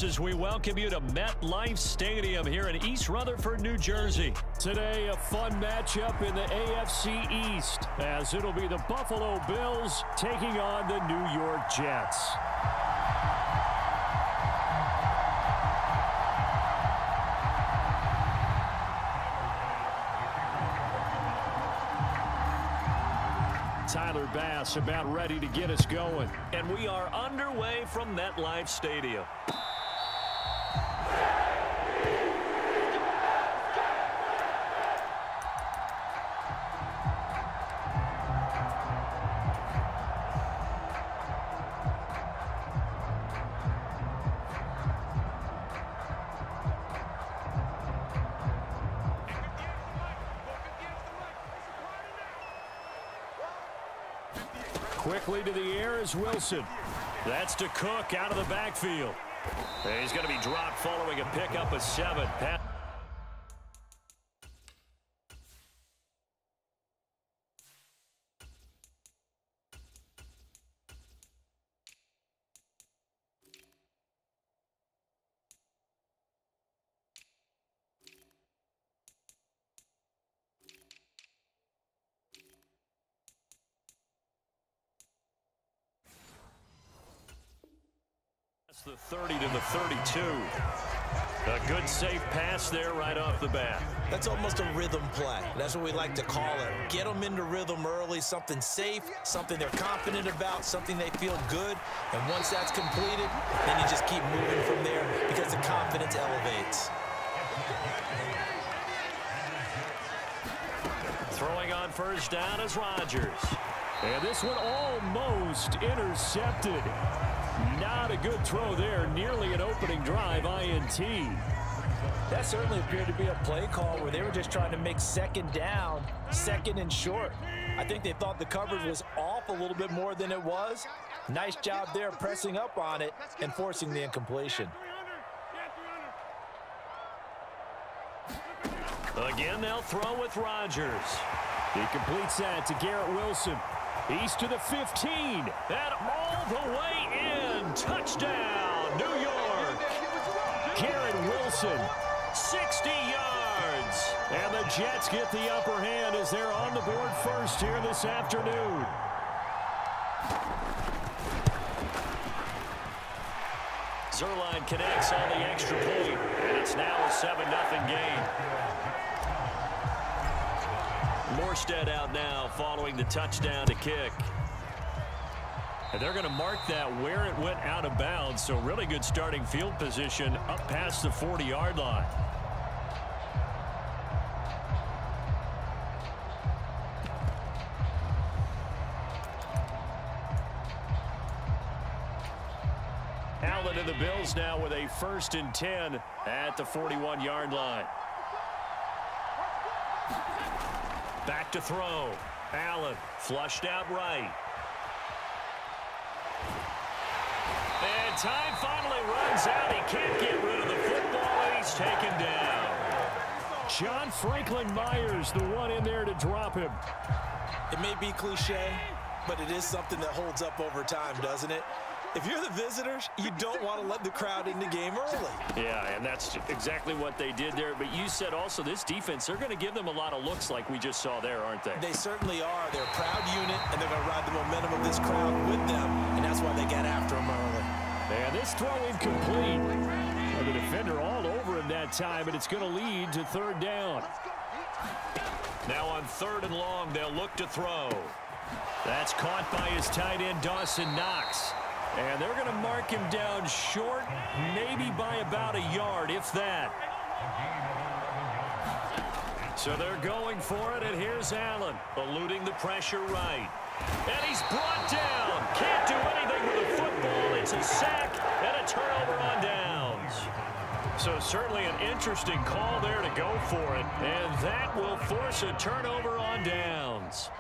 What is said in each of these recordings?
As we welcome you to MetLife Stadium here in East Rutherford, New Jersey. Today, a fun matchup in the AFC East, as it'll be the Buffalo Bills taking on the New York Jets. Tyler Bass about ready to get us going. And we are underway from MetLife Stadium. Quickly to the air is Wilson. That's to Cook out of the backfield. He's going to be dropped following a pickup of 7. The 30 to the 32. A good safe pass there right off the bat. That's almost a rhythm play. That's what we like to call it. Get them into rhythm early, something safe, something they're confident about, something they feel good. And once that's completed, then you just keep moving from there because the confidence elevates. Throwing on first down is Rodgers. And this one almost intercepted. Not a good throw there. Nearly an opening drive INT. That certainly appeared to be a play call where they were just trying to make second down, second and short. I think they thought the coverage was off a little bit more than it was. Nice job there pressing up on it and forcing the incompletion. Again, they'll throw with Rodgers. He completes that to Garrett Wilson. He's to the 15, and all the way in. Touchdown, New York. Garrett Wilson, 60 yards. And the Jets get the upper hand as they're on the board first here this afternoon. Zuerlein connects on the extra point, and it's now a 7-0 game. Morstead out now following the touchdown to kick. And they're going to mark that where it went out of bounds. So really good starting field position up past the 40-yard line. Allen and the Bills now with a 1st and 10 at the 41-yard line. Back to throw. Allen flushed out right. And time finally runs out. He can't get rid of the football, and he's taken down. John Franklin Myers, the one in there to drop him. It may be cliche, but it is something that holds up over time, doesn't it? If you're the visitors, you don't want to let the crowd in the game early. Yeah, and that's exactly what they did there. But you said also this defense, they're going to give them a lot of looks like we just saw there, aren't they? They certainly are. They're a proud unit, and they're going to ride the momentum of this crowd with them, and that's why they get after them early. And this throw incomplete. And the defender all over him that time, and it's going to lead to 3rd down. Now on 3rd and long, they'll look to throw. That's caught by his tight end, Dawson Knox. And they're going to mark him down short, maybe by about a yard, if that. So they're going for it, and here's Allen, eluding the pressure right. And he's brought down. Can't do anything with the football. It's a sack and a turnover on downs. So certainly an interesting call there to go for it. And that will force a turnover on downs.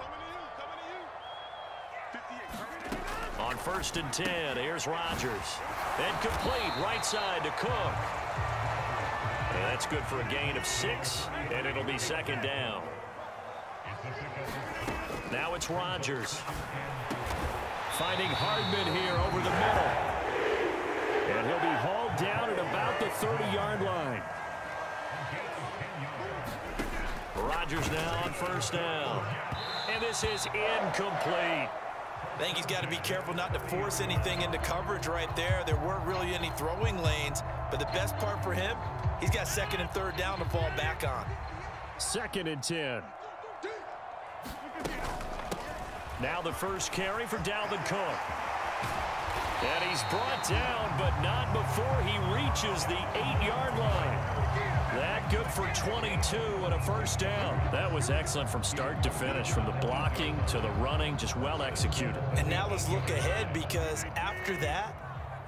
On 1st and 10, here's Rodgers. And complete, right side to Cook. And that's good for a gain of 6, and it'll be 2nd down. Now it's Rodgers. Finding Hardman here over the middle. And he'll be hauled down at 30-yard line. Rodgers now on first down. And this is incomplete. I think he's got to be careful not to force anything into coverage right there. There weren't really any throwing lanes, but the best part for him, he's got second and third down to fall back on. 2nd and 10. Now the first carry for Dalvin Cook. And he's brought down, but not before he reaches the 8-yard line. That good for 22 and a first down. That was excellent from start to finish, from the blocking to the running, just well executed. And now let's look ahead, because after that,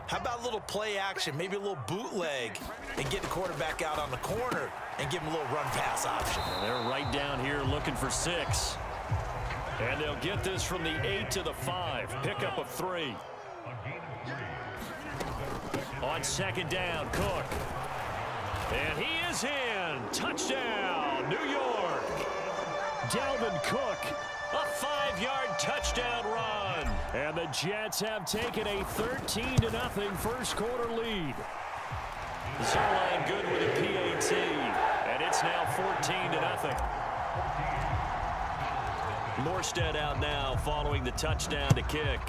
how about a little play action, maybe a little bootleg, and get the quarterback out on the corner and give him a little run-pass option. And they're right down here looking for 6. And they'll get this from the 8 to the 5. Pickup of 3. On 2nd down, Cook. And he is in. Touchdown, New York. Dalvin Cook, a 5-yard touchdown run. And the Jets have taken a 13-0 first quarter lead. Zerline good with a PAT. And it's now 14-0. Morstead out now following the touchdown to kick.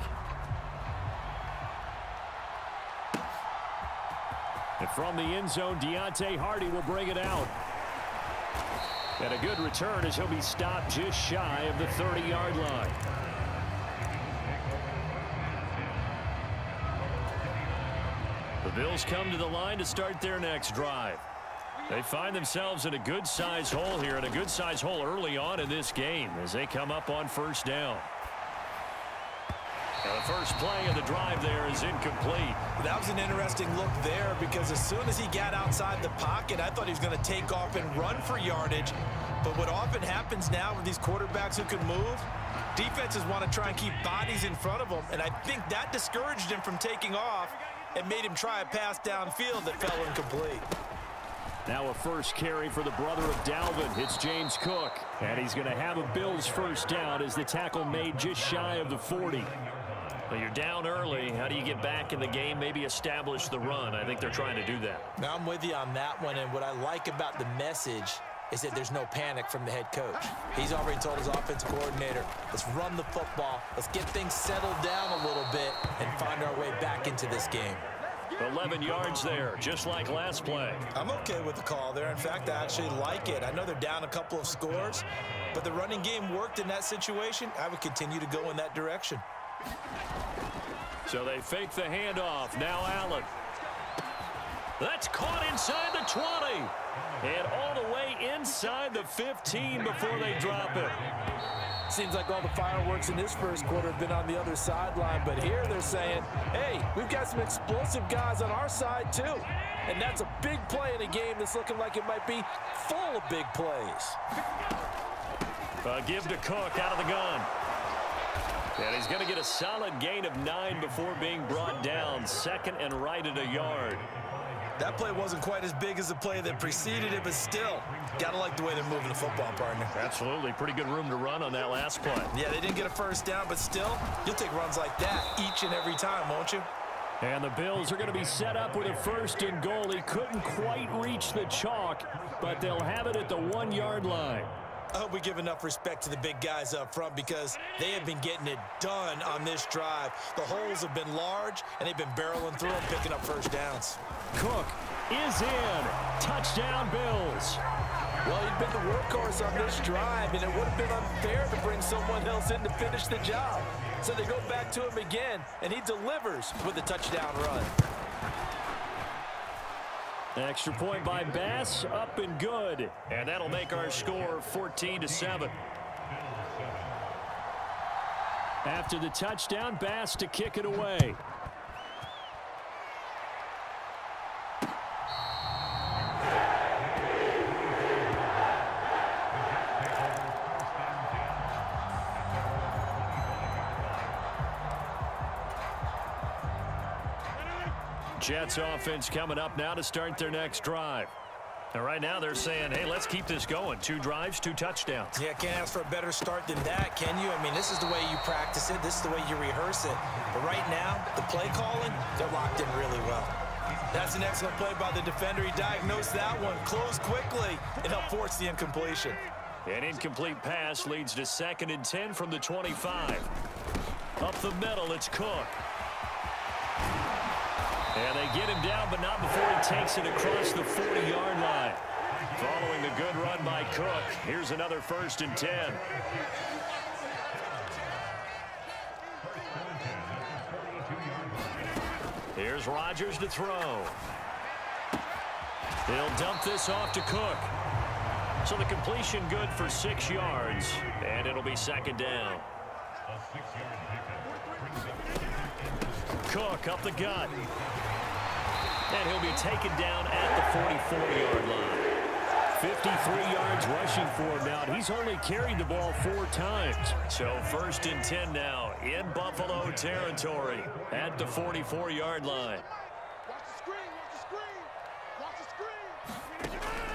And from the end zone, Deontay Hardy will bring it out. And a good return as he'll be stopped just shy of the 30-yard line. The Bills come to the line to start their next drive. They find themselves in a good-sized hole here, and a good-sized hole early on in this game as they come up on first down. Now the first play of the drive there is incomplete. That was an interesting look there, because as soon as he got outside the pocket, I thought he was going to take off and run for yardage. But what often happens now with these quarterbacks who can move, defenses want to try and keep bodies in front of them, and I think that discouraged him from taking off and made him try a pass downfield that fell incomplete. Now a first carry for the brother of Dalvin. It's James Cook. And he's going to have a Bills first down as the tackle made just shy of the 40. Well, you're down early. How do you get back in the game, maybe establish the run? I think they're trying to do that. Now I'm with you on that one, and what I like about the message is that there's no panic from the head coach. He's already told his offensive coordinator, let's run the football, let's get things settled down a little bit and find our way back into this game. 11 yards there, just like last play. I'm okay with the call there. In fact, I actually like it. I know they're down a couple of scores, but the running game worked in that situation. I would continue to go in that direction. So they fake the handoff. Now Allen. That's caught inside the 20. And all the way inside the 15 before they drop it. Seems like all the fireworks in this first quarter have been on the other sideline, but here they're saying, hey, we've got some explosive guys on our side too. And that's a big play in a game that's looking like it might be full of big plays. Give to Cook out of the gun. And he's going to get a solid gain of 9 before being brought down. 2nd and right at a yard. That play wasn't quite as big as the play that preceded it, but still, got to like the way they're moving the football, partner. Absolutely. Pretty good room to run on that last play. Yeah, they didn't get a first down, but still, you'll take runs like that each and every time, won't you? And the Bills are going to be set up with a 1st and goal. He couldn't quite reach the chalk, but they'll have it at the 1-yard line. I hope we give enough respect to the big guys up front, because they have been getting it done on this drive. The holes have been large, and they've been barreling through them, picking up first downs. Cook is in. Touchdown, Bills. Well, he'd been the workhorse on this drive, and it would have been unfair to bring someone else in to finish the job. So they go back to him again, and he delivers with a touchdown run. Extra point by Bass, up and good. And that'll make our score 14-7. After the touchdown, Bass to kick it away. Jets offense coming up now to start their next drive. And right now they're saying, hey, let's keep this going. 2 drives, 2 touchdowns. Yeah, can't ask for a better start than that, can you? I mean, this is the way you practice it. This is the way you rehearse it. But right now, the play calling, they're locked in really well. That's an excellent play by the defender. He diagnosed that one, closed quickly, and helped force the incompletion. An incomplete pass leads to 2nd and 10 from the 25. Up the middle, it's Cook. And they get him down, but not before he takes it across the 40-yard line. Following the good run by Cook, here's another 1st and 10. Here's Rodgers to throw. He'll dump this off to Cook. So the completion good for 6 yards, and it'll be 2nd down. Cook up the gut. And he'll be taken down at the 44-yard line. 53 yards rushing for him now. He's only carried the ball 4 times. So 1st and 10 now in Buffalo territory at the 44-yard line.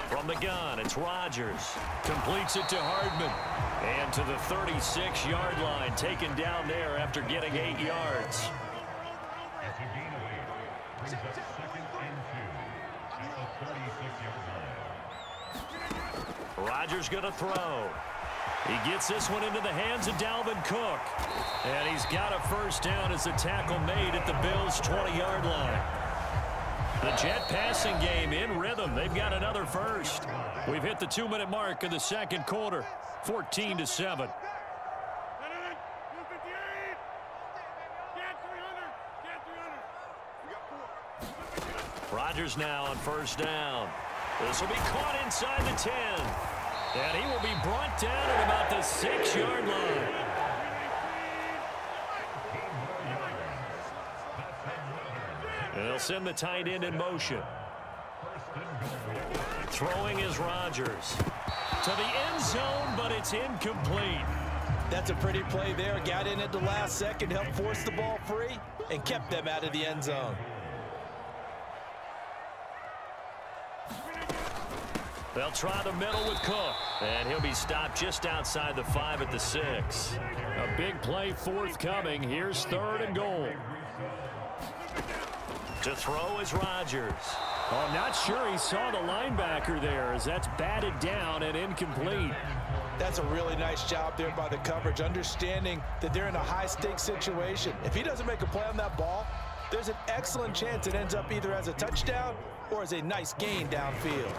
From the gun, it's Rodgers. Completes it to Hardman. And to the 36-yard line, taken down there after getting 8 yards. Rodgers going to throw. He gets this one into the hands of Dalvin Cook. And he's got a 1st down as the tackle made at the Bills' 20-yard line. The Jet passing game in rhythm. They've got another 1st. We've hit the 2-minute mark of the 2nd quarter. 14-7. Rodgers now on 1st down. This will be caught inside the 10. And he will be brought down at about the 6-yard line. And they'll send the tight end in motion. Throwing is Rodgers. To the end zone, but it's incomplete. That's a pretty play there. Got in at the last second, helped force the ball free, and kept them out of the end zone. They'll try the middle with Cook. And he'll be stopped just outside the 5 at the 6. A big play forthcoming. Here's 3rd and goal. To throw is Rodgers. Oh, I'm not sure he saw the linebacker there as that's batted down and incomplete. That's a really nice job there by the coverage, understanding that they're in a high-stakes situation. If he doesn't make a play on that ball, there's an excellent chance it ends up either as a touchdown or as a nice gain downfield.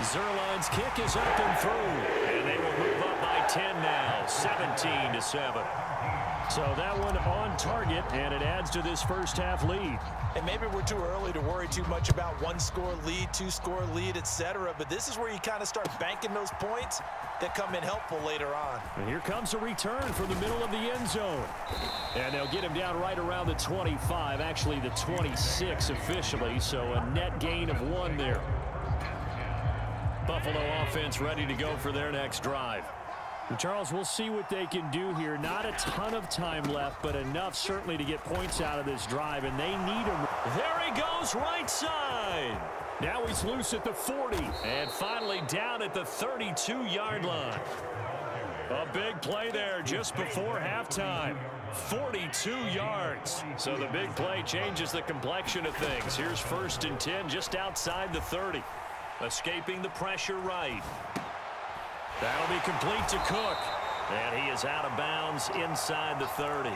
Zuerlein's kick is up and through, and they will move up by 10 now, 17-7. So that one on target, and it adds to this 1st half lead. And maybe we're too early to worry too much about 1-score lead, 2-score lead, etc. But this is where you kind of start banking those points that come in helpful later on. And here comes a return from the middle of the end zone. And they'll get him down right around the 25, actually the 26 officially, so a net gain of 1 there. Buffalo offense ready to go for their next drive. Charles, we'll see what they can do here. Not a ton of time left, but enough certainly to get points out of this drive, and they need him. There he goes, right side. Now he's loose at the 40, and finally down at the 32-yard line. A big play there just before halftime. 42 yards. So the big play changes the complexion of things. Here's 1st and 10 just outside the 30. Escaping the pressure right. That'll be complete to Cook. And he is out of bounds inside the 30.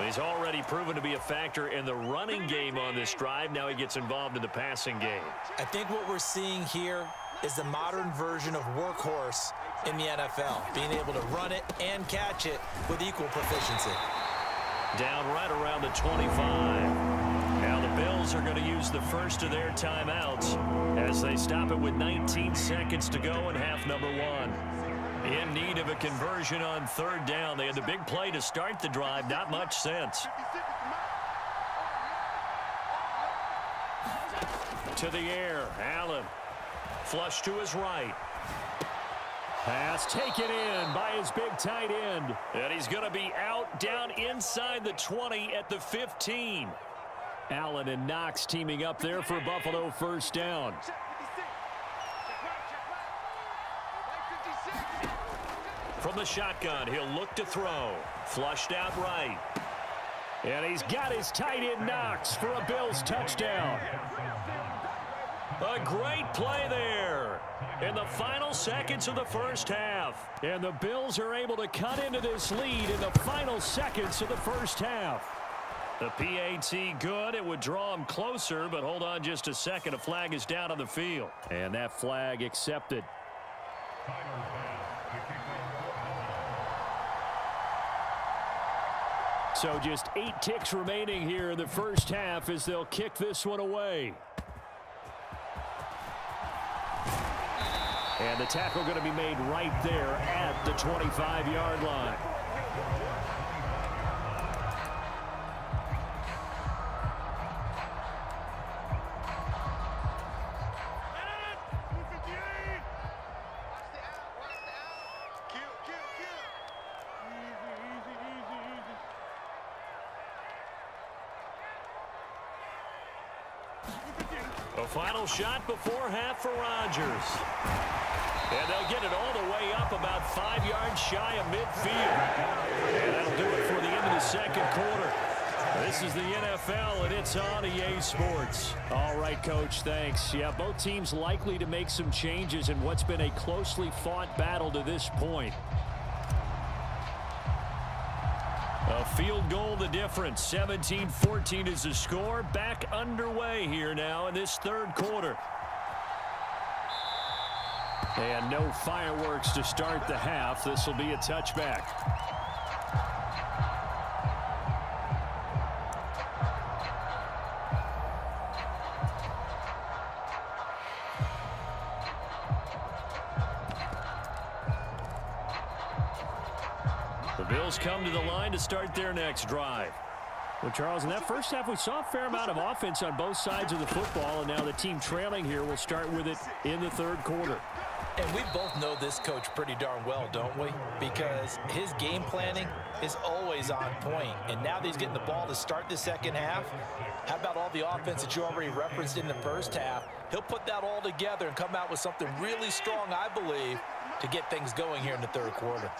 He's already proven to be a factor in the running game on this drive. Now he gets involved in the passing game. I think what we're seeing here is the modern version of workhorse in the NFL. Being able to run it and catch it with equal proficiency. Down right around the 25. Now the Bills are going to use the first of their timeouts as they stop it with 19 seconds to go in half number 1. In need of a conversion on 3rd down. They had the big play to start the drive. Not much sense. To the air. Allen. Flush to his right. Pass taken in by his big tight end. And he's going to be out down inside the 20 at the 15. Allen and Knox teaming up there for Buffalo 1st down. From the shotgun, he'll look to throw. Flushed out right. And he's got his tight end Knox for a Bills touchdown. A great play there in the final seconds of the first half. And the Bills are able to cut into this lead in the final seconds of the first half. The PAT good. It would draw him closer, but hold on just a second. A flag is down on the field. And that flag accepted. So just 8 ticks remaining here in the first half as they'll kick this one away. And the tackle going to be made right there at the 25-yard line. A final shot before half for Rodgers. And they'll get it all the way up about 5 yards shy of midfield. And that'll do it for the end of the second quarter. This is the NFL, and it's on EA Sports. All right, Coach, thanks. Yeah, both teams likely to make some changes in what's been a closely fought battle to this point. A field goal the difference. 17-14 is the score. Back underway here now in this third quarter. And no fireworks to start the half. This will be a touchback. The Bills come to the line to start their next drive. Well, Charles, in that first half, we saw a fair amount of offense on both sides of the football, and now the team trailing here will start with it in the third quarter. And we both know this coach pretty darn well, don't we? Because his game planning is always on point. And now that he's getting the ball to start the second half, how about all the offense that you already referenced in the first half? He'll put that all together and come out with something really strong, I believe, to get things going here in the third quarter.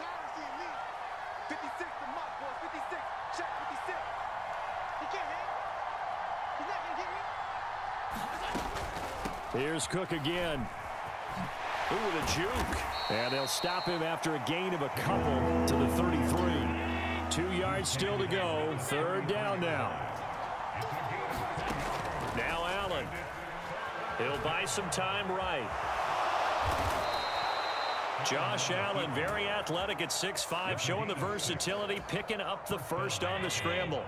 56 to Mock, boys. 56. Check 56. He can't hit. He's not going to get me. Here's Cook again. Ooh, with a juke. And they'll stop him after a gain of a couple to the 33. 2 yards still to go. Third down now. Now Allen. He'll buy some time right. Josh Allen, very athletic at 6'5", showing the versatility, picking up the first on the scramble.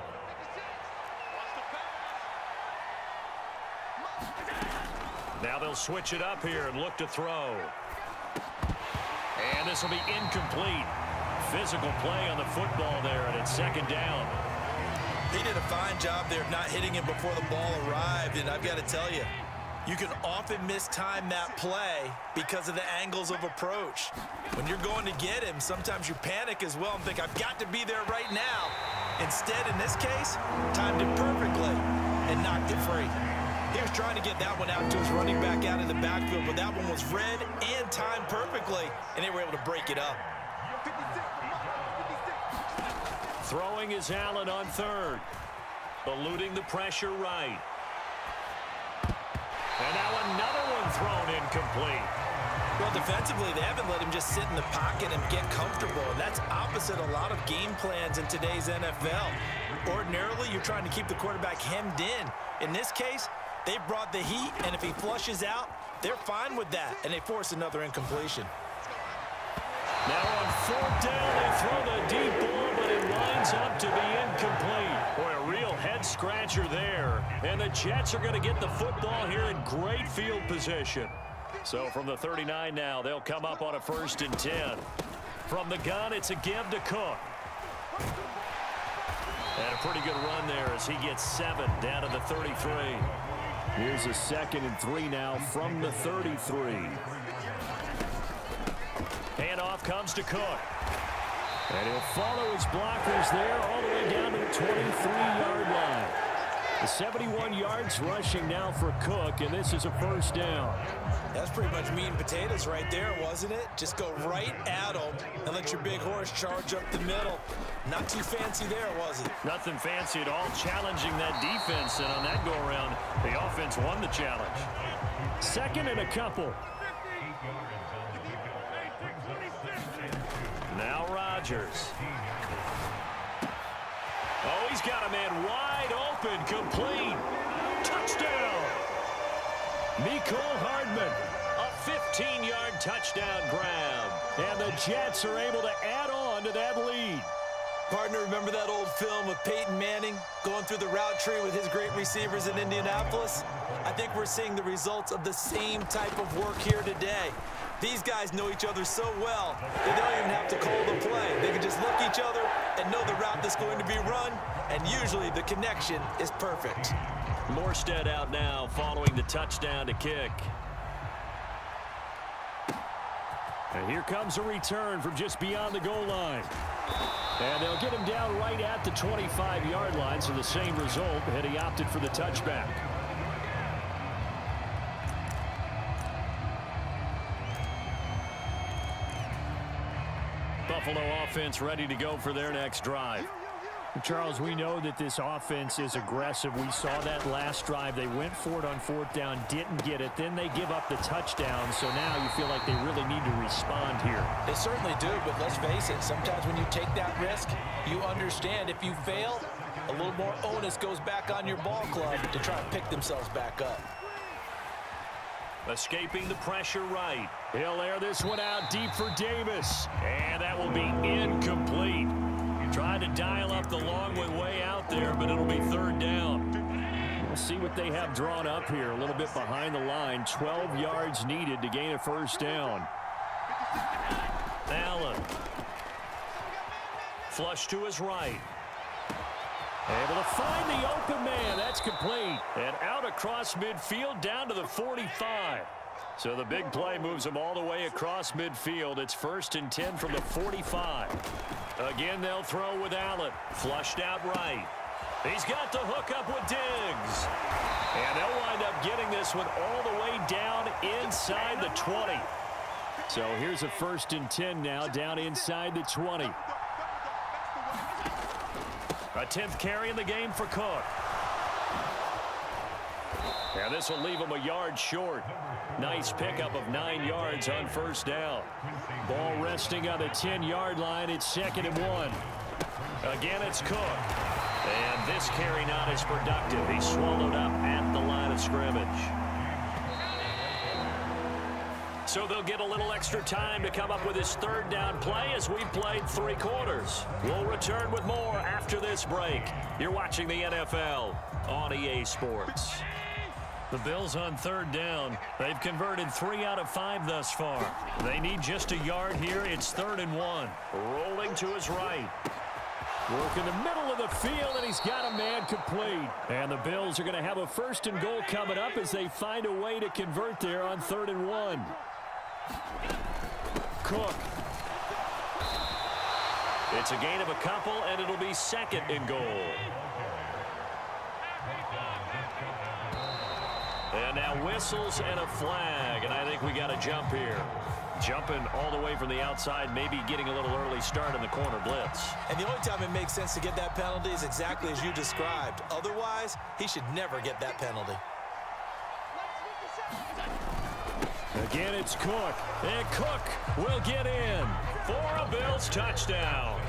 Now they'll switch it up here and look to throw. And this will be incomplete. Physical play on the football there, and it's second down. He did a fine job there of not hitting him before the ball arrived, and I've got to tell you, you can often mistime that play because of the angles of approach. When you're going to get him, sometimes you panic as well and think, I've got to be there right now. Instead, in this case, timed it perfectly and knocked it free. He was trying to get that one out to his running back out of the backfield, but that one was read and timed perfectly, and they were able to break it up. Throwing is Allen on third. Eluding the pressure right. And now another one thrown incomplete. Well, defensively, they haven't let him just sit in the pocket and get comfortable, and that's opposite a lot of game plans in today's NFL. Ordinarily, you're trying to keep the quarterback hemmed in. In this case, they brought the heat, and if he flushes out, they're fine with that, and they force another incompletion. Now on fourth down, they throw the deep ball, but it lines up to be incomplete. Boy, a real head-scratcher there. And the Jets are going to get the football here in great field position. So from the 39 now, they'll come up on a 1st and 10. From the gun, it's a give to Cook. And a pretty good run there as he gets 7 down to the 33. Here's a 2nd and 3 now from the 33. Handoff comes to Cook. And he'll follow his blockers there all the way down to the 23-yard line. The 71 yards rushing now for Cook, and this is a first down. That's pretty much meat and potatoes right there, wasn't it? Just go right at them and let your big horse charge up the middle. Not too fancy there, was it? Nothing fancy at all, challenging that defense, and on that go-around, the offense won the challenge. Second and a couple. Now Rodgers. Oh, he's got a man wide open, complete. Touchdown. Mecole Hardman, a 15-yard touchdown grab. And the Jets are able to add on to that lead. Partner, remember that old film of Peyton Manning going through the route tree with his great receivers in Indianapolis? I think we're seeing the results of the same type of work here today. These guys know each other so well that they don't even have to call the play. They can just look each other and know the route that's going to be run, and usually the connection is perfect. Morstead out now following the touchdown to kick. And here comes a return from just beyond the goal line. And they'll get him down right at the 25-yard line, so the same result, had he opted for the touchback. Buffalo offense ready to go for their next drive. Charles, we know that this offense is aggressive. We saw that last drive. They went for it on fourth down, didn't get it. Then they give up the touchdown. So now you feel like they really need to respond here. They certainly do, but let's face it. Sometimes when you take that risk, you understand if you fail, a little more onus goes back on your ball club to try and pick themselves back up. Escaping the pressure right. He'll air this one out deep for Davis. And that will be incomplete. Trying to dial up the long way out there, but it'll be third down. We'll see what they have drawn up here. A little bit behind the line. 12 yards needed to gain a first down. Allen. Flush to his right. Able to find the open man. That's complete. And out across midfield down to the 45. So the big play moves him all the way across midfield. It's 1st and 10 from the 45. Again, they'll throw with Allen. Flushed out right. He's got the hook up with Diggs. And they'll wind up getting this one all the way down inside the 20. So here's a 1st and 10 now down inside the 20. A 10th carry in the game for Cook. And this will leave him a yard short. Nice pickup of 9 yards on first down. Ball resting on the 10-yard line. It's 2nd and 1. Again, it's Cook. And this carry not as productive. He's swallowed up at the line of scrimmage. So they'll get a little extra time to come up with his 3rd down play as we've played 3 quarters. We'll return with more after this break. You're watching the NFL on EA Sports. The Bills on 3rd down. They've converted 3 out of 5 thus far. They need just a yard here. It's 3rd and 1. Rolling to his right. Work in the middle of the field, and he's got a man complete. And the Bills are going to have a 1st and goal coming up as they find a way to convert there on 3rd and 1. Cook. It's a gain of a couple, and it'll be 2nd and goal. And now whistles and a flag, and I think we got a jump here. Jumping all the way from the outside, maybe getting a little early start in the corner blitz. And the only time it makes sense to get that penalty is exactly as you described. Otherwise, he should never get that penalty. Again, it's Cook. And Cook will get in for a Bills touchdown.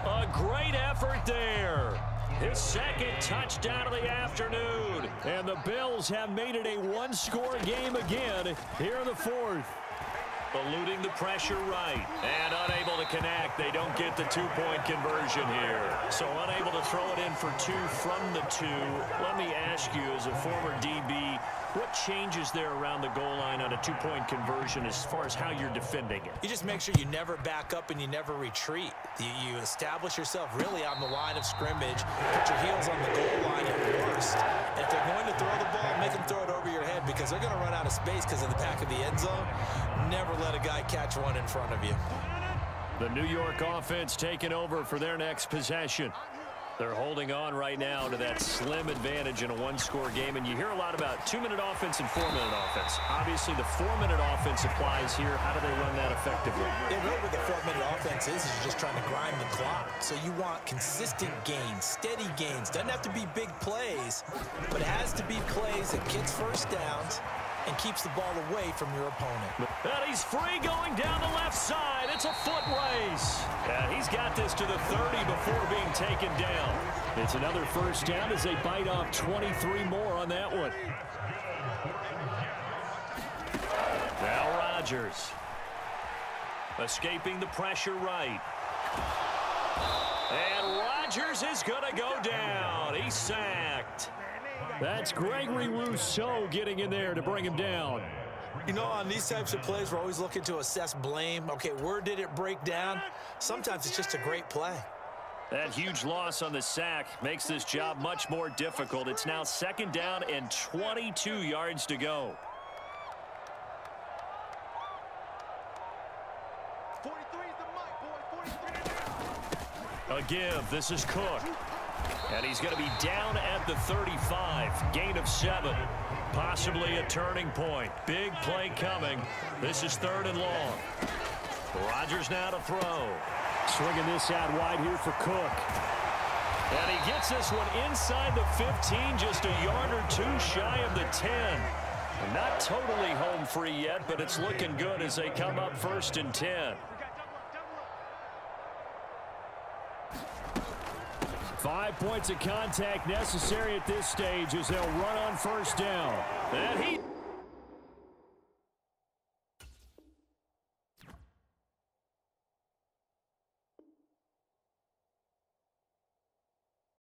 A great effort there. His 2nd touchdown of the afternoon. And the Bills have made it a 1-score game again here in the 4th. Eluding the pressure right. And unable to connect. They don't get the 2-point conversion here. So unable to throw it in for 2 from the 2. Let me ask you, as a former DB, what changes there around the goal line on a 2-point conversion as far as how you're defending it? You just make sure you never back up and you never retreat. You establish yourself really on the line of scrimmage, put your heels on the goal line at worst. And if they're going to throw the ball, make them throw it over your head because they're going to run out of space because of the back of the end zone. Never let a guy catch one in front of you. The New York offense taking over for their next possession. They're holding on right now to that slim advantage in a one-score game, and you hear a lot about 2-minute offense and 4-minute offense. Obviously, the 4-minute offense applies here. How do they run that effectively? Yeah, really what the 4-minute offense is you're just trying to grind the clock. So you want consistent gains, steady gains. Doesn't have to be big plays, but it has to be plays that gets first downs and keeps the ball away from your opponent. And he's free going down the left side. It's a foot race. And he's got this to the 30 before being taken down. It's another first down as they bite off 23 more on that one. Now Rodgers. Escaping the pressure right. And Rodgers is going to go down. He's sacked. That's Gregory Rousseau getting in there to bring him down. You know, on these types of plays, we're always looking to assess blame. Okay, where did it break down? Sometimes it's just a great play. That huge loss on the sack makes this job much more difficult. It's now 2nd down and 22 yards to go. 43 is the mic, boys. 43. A give. This is Cook. And he's going to be down at the 35. Gain of 7. Possibly a turning point. Big play coming. This is 3rd and long. Rodgers now to throw. Swinging this out wide here for Cook. And he gets this one inside the 15, just a yard or two shy of the 10. And not totally home free yet, but it's looking good as they come up 1st and 10. 5 points of contact necessary at this stage as they'll run on 1st down. And he